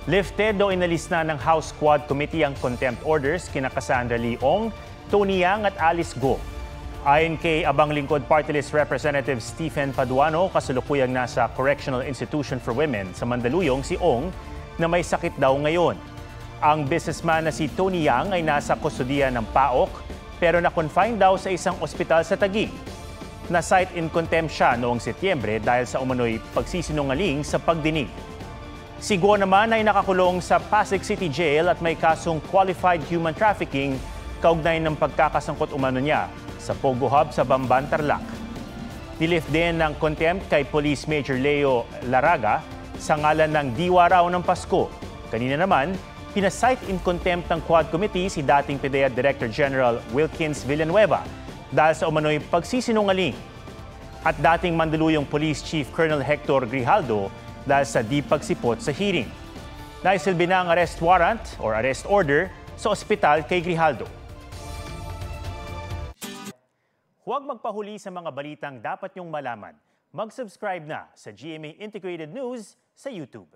Lifted o inalis na ng House Quad Committee ang contempt orders kina Cassandra Leong, Tony Yang at Alice Go. Ayon kay Abang Lingkod Party List Representative Stephen Paduano, kasulukuyang nasa Correctional Institution for Women sa Mandaluyong si Ong na may sakit daw ngayon. Ang businessman na si Tony Yang ay nasa kustudiya ng PAOK pero na-confine daw sa isang ospital sa Taguig. Na-cite in contempt siya noong Setyembre dahil sa umano'y pagsisinungaling sa pagdinig. Si Go naman ay nakakulong sa Pasig City Jail at may kasong qualified human trafficking kaugnay ng pagkakasangkot umano niya sa Pogo Hub sa Bamban, Tarlac. Nilift din ng contempt kay Police Major Leo Laraga sa ngalan ng diwa raw ng Pasko. Kanina naman, pinasight in contempt ng Quad Committee si dating PDEA Director General Wilkins Villanueva dahil sa umano'y pagsisinungaling at dating Mandaluyong Police Chief Colonel Hector Grijaldo dahil sa di pagsipot sa hearing. Naisilbi na ang arrest warrant or arrest order sa ospital kay Grijaldo. Huwag magpahuli sa mga balitang dapat niyong malaman. Mag-subscribe na sa GMA Integrated News sa YouTube.